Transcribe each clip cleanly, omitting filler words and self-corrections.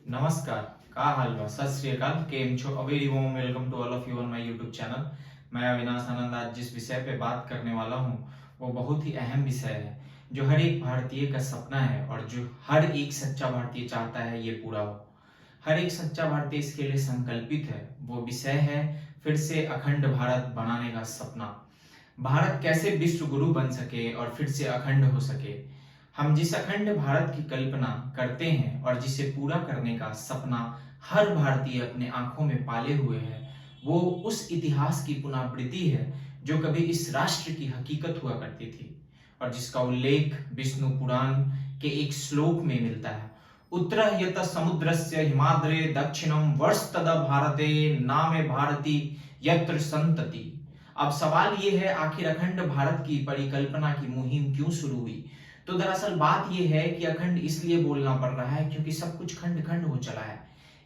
नमस्कार, का हाल बा? सत श्री अकाल, केम छो? A very warm welcome to all of you on my YouTube channel. मैं अविनाश आनंद आज जिस विषय पे बात करने वाला हूँ वो बहुत ही अहम विषय है जो हर एक भारतीय का सपना है और जो हर एक सच्चा भारतीय चाहता है ये पूरा हो। हर एक सच्चा भारतीय इसके लिए संकल्पित है। वो विषय है फिर से अखंड भारत बनाने का सपना। भारत कैसे विश्व गुरु बन सके और फिर से अखंड हो सके। हम जिस अखंड भारत की कल्पना करते हैं और जिसे पूरा करने का सपना हर भारतीय अपने आंखों में पाले हुए है, वो उस इतिहास की पुनरावृत्ति है जो कभी इस राष्ट्र की हकीकत हुआ करती थी और जिसका उल्लेख विष्णु पुराण के एक श्लोक में मिलता है। उत्तरः यत समुद्रस्य हिमाद्रे दक्षिणम वर्षतद भारते नामे भारती यत्र संतति। अब सवाल ये है, आखिर अखंड भारत की परिकल्पना की मुहिम क्यों शुरू हुई? तो दरअसल बात यह है कि अखंड इसलिए बोलना पड़ रहा है क्योंकि सब कुछ खंड खंड हो चला है।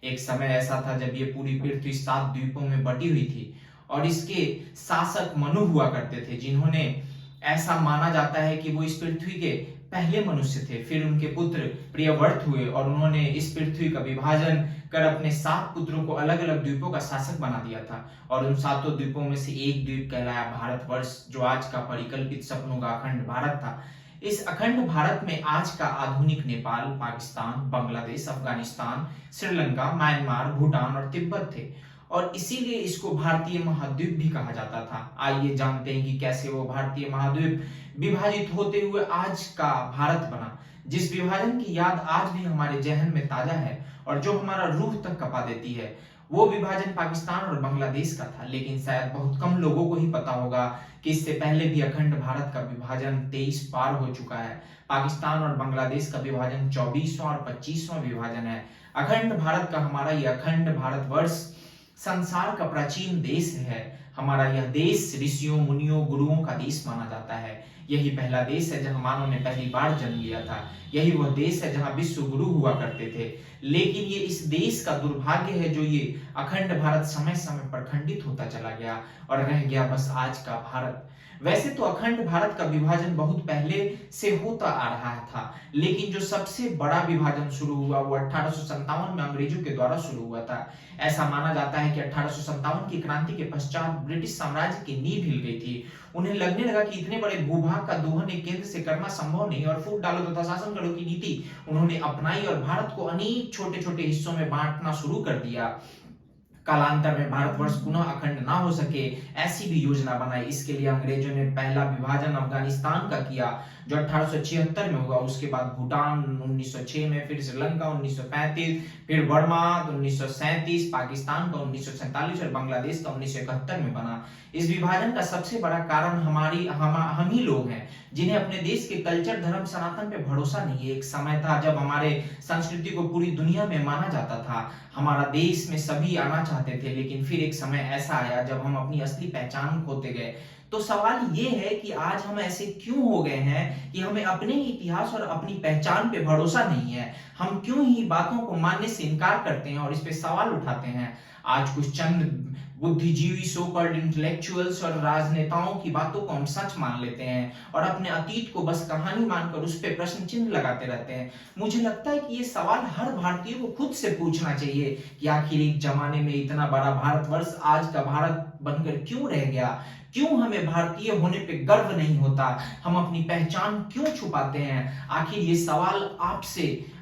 एक समय ऐसा था जब ये पूरी पृथ्वी 7 द्वीपों में बटी हुई थी और इसके शासक मनु हुआ करते थे, जिन्होंने ऐसा माना जाता है कि वो इस पृथ्वी के पहले मनुष्य थे। फिर उनके पुत्र प्रियव्रत हुए और उन्होंने इस पृथ्वी का विभाजन कर अपने 7 पुत्रों को अलग अलग द्वीपों का शासक बना दिया था और उन 7 द्वीपों में से एक द्वीप कहलाया भारतवर्ष, जो आज का परिकल्पित सपनों का अखंड भारत था। इस अखंड भारत में आज का आधुनिक नेपाल, पाकिस्तान, बांग्लादेश, अफगानिस्तान, श्रीलंका, म्यांमार, भूटान और तिब्बत थे और इसीलिए इसको भारतीय महाद्वीप भी कहा जाता था। आइए जानते हैं कि कैसे वो भारतीय महाद्वीप विभाजित होते हुए आज का भारत बना, जिस विभाजन की याद आज भी हमारे जहन में ताजा है और जो हमारा रूह तक कपा देती है। वो विभाजन पाकिस्तान और बांग्लादेश का था, लेकिन शायद बहुत कम लोगों को ही पता होगा कि इससे पहले भी अखंड भारत का विभाजन 23 पार हो चुका है। पाकिस्तान और बांग्लादेश का विभाजन 24वां और 25वां विभाजन है। अखंड भारत का हमारा यह अखंड भारतवर्ष संसार का प्राचीन देश है। हमारा यह देश ऋषियों, मुनियों, गुरुओं का देश माना जाता है। यही पहला देश है जहां मानव ने पहली बार जन्म लिया था। यही वह देश है जहां विश्व गुरु हुआ करते थे। लेकिन ये इस देश का दुर्भाग्य है जो ये अखंड भारत समय समय पर खंडित होता चला गया और रह गया बस आज का भारत। वैसे तो अखंड भारत का विभाजन बहुत पहले से होता आ रहा था, लेकिन जो सबसे बड़ा विभाजन शुरू हुआ वो 1857 में अंग्रेजों के द्वारा शुरू हुआ था। ऐसा माना जाता है कि 1857 की क्रांति के पश्चात ब्रिटिश साम्राज्य की नींव हिल गई थी। उन्हें लगने लगा कि इतने बड़े भूभाग का दोहन एक केंद्र से करना संभव नहीं और फूट डालो तथा शासन करो की नीति उन्होंने अपनाई और भारत को अनेक छोटे छोटे हिस्सों में बांटना शुरू कर दिया। कालांतर में भारतवर्ष पुनः अखंड ना हो सके ऐसी भी योजना बनाई। इसके लिए अंग्रेजों ने पहला विभाजन अफगानिस्तान का किया जो 1876 में हुआ। उसके बाद भूटान 1906 में, फिर श्रीलंका 1935, फिर बर्मा 1937, पाकिस्तान का 1947 और बांग्लादेश का 1971 में बना। इस विभाजन का सबसे बड़ा कारण हम ही लोग हैं, जिन्हें अपने देश के कल्चर, धर्म, सनातन पे भरोसा नहीं है। एक समय था जब हमारे संस्कृति को पूरी दुनिया में माना जाता था, हमारा देश में सभी आना चाहते थे, लेकिन फिर एक समय ऐसा आया जब हम अपनी असली पहचान खोते गए। तो सवाल ये है कि आज हम ऐसे क्यों हो गए हैं कि हमें अपने इतिहास और अपनी पहचान पे भरोसा नहीं है। हम क्यों ही बातों को मानने से इनकार करते हैं और इस पे सवाल उठाते हैं। आज कुछ चंद बुद्धिजीवी, सो कॉल्ड इंटेलेक्चुअल्स और राजनेताओं की बातों को हम सच मान लेते हैं और अपने अतीत को बस कहानी मानकर उस पर प्रश्न चिन्ह लगाते रहते हैं। मुझे लगता है कि ये सवाल हर भारतीय को खुद से पूछना चाहिए कि आखिर एक जमाने में इतना बड़ा भारतवर्ष आज का भारत बनकर क्यों रह गया। क्यों हमें भारतीय होने पे गर्व नहीं होता, हम अपनी पहचान क्यों छुपाते हैं। आखिर ये सवाल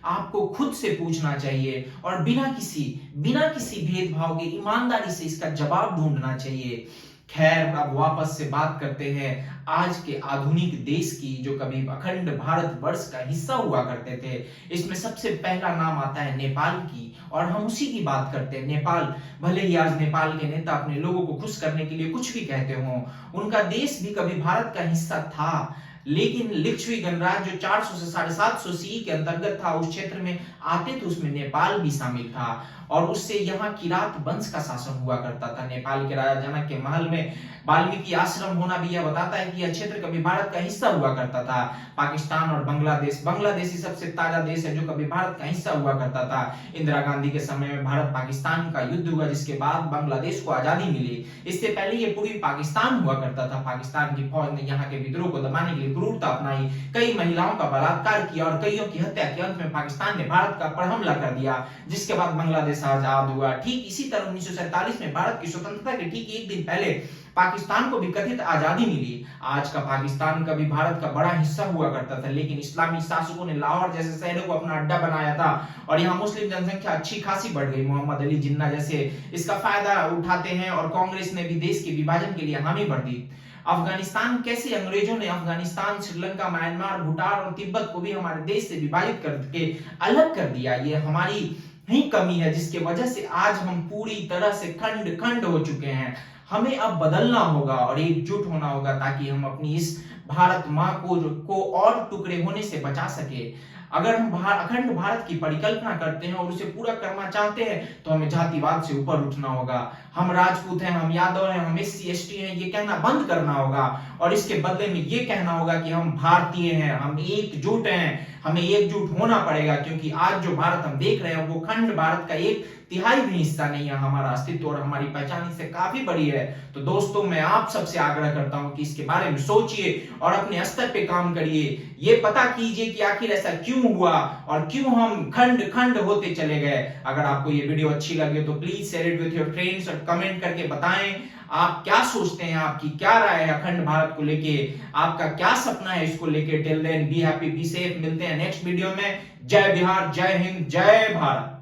आपको खुद से पूछना चाहिए और बिना किसी भेदभाव के ईमानदारी से इसका जवाब ढूंढना चाहिए। खैर, अब वापस से बात करते हैं आज के आधुनिक देश की जो कभी अखंड भारतवर्ष का हिस्सा हुआ करते थे। इसमें सबसे पहला नाम आता है नेपाल की और हम उसी की बात करते हैं। नेपाल, भले ही आज नेपाल के नेता अपने लोगों को खुश करने के लिए कुछ भी कहते हो, उनका देश भी कभी भारत का हिस्सा था, लेकिन लिच्छवी गणराज्य जो 400 से 750 सी के अंतर्गत था, उस क्षेत्र में आते थे, उसमें नेपाल भी शामिल था और उससे यहाँ किरात वंश का शासन हुआ करता था। नेपाल के राजा जनक के महल में वाल्मीकि आश्रम होना भी यह बताता है कि यह क्षेत्र कभी भारत का हिस्सा हुआ करता था। पाकिस्तान और बांग्लादेश ही सबसे ताजा देश है जो कभी भारत का हिस्सा हुआ करता था। इंदिरा गांधी के समय में भारत पाकिस्तान का युद्ध हुआ, जिसके बाद बांग्लादेश को आजादी मिली। इससे पहले ये पूर्वी पाकिस्तान हुआ करता था। पाकिस्तान की फौज ने यहाँ के विद्रोह को दबाने के लिए क्रूरता अपनाई, कई महिलाओं का बलात्कार किया और कईयों की हत्या की। अंत में पाकिस्तान ने भारत का पर हमला कर दिया, जिसके बाद बांग्लादेश आजाद हुआ। ठीक इसी तरह 1947 में भारत की स्वतंत्रता के ठीक एक दिन पहले पाकिस्तान को भी कथित आजादी मिली। आज का पाकिस्तान कभी भारत का बड़ा हिस्सा हुआ करता था, लेकिन इस्लामी शासकों ने लाहौर जैसे शहरों को अपना अड्डा बनाया था और यहाँ मुस्लिम जनसंख्या अच्छी खासी बढ़ गई। मोहम्मद अली जिन्ना जैसे इसका फायदा उठाते हैं और कांग्रेस ने भी देश के विभाजन के लिए हामी भर दी। अफगानिस्तान कैसे अंग्रेजों ने अफगानिस्तान, श्रीलंका, म्यांमार, भूटान और तिब्बत को भी हमारे देश से विभाजित करके अलग कर दिया, ये हमारी ही कमी है, जिसके वजह से आज हम पूरी तरह से खंड खंड हो चुके हैं। हमें अब बदलना होगा और एकजुट होना होगा ताकि हम अपनी इस भारत माँ को और टुकड़े होने से बचा सके। अगर हम अखंड भारत की परिकल्पना करते हैं और उसे पूरा करना चाहते हैं तो हमें जातिवाद से ऊपर उठना होगा। हम राजपूत हैं, हम यादव हैं, हम SC ST हैं, ये कहना बंद करना होगा और इसके बदले में ये कहना होगा कि हम भारतीय हैं, हम एकजुट हैं। हमें एकजुट होना पड़ेगा क्योंकि आज जो भारत हम देख रहे हैं वो खंड भारत का 1/3 भी हिस्सा नहीं है। हमारा अस्तित्व और हमारी पहचान इससे काफी बड़ी है। तो दोस्तों, मैं आप सबसे आग्रह करता हूं कि इसके बारे में सोचिए और अपने स्तर पे काम करिए। ये पता कीजिए कि आखिर ऐसा क्यों हुआ और क्यों हम खंड खंड होते चले गए। अगर आपको ये वीडियो अच्छी लगे तो please share it with your friends और कमेंट करके बताएं आप क्या सोचते हैं, आपकी क्या राय है अखंड भारत को लेके, आपका क्या सपना है इसको लेके। Till then be happy, be safe. मिलते हैं नेक्स्ट वीडियो में। जय बिहार, जय हिंद, जय भारत।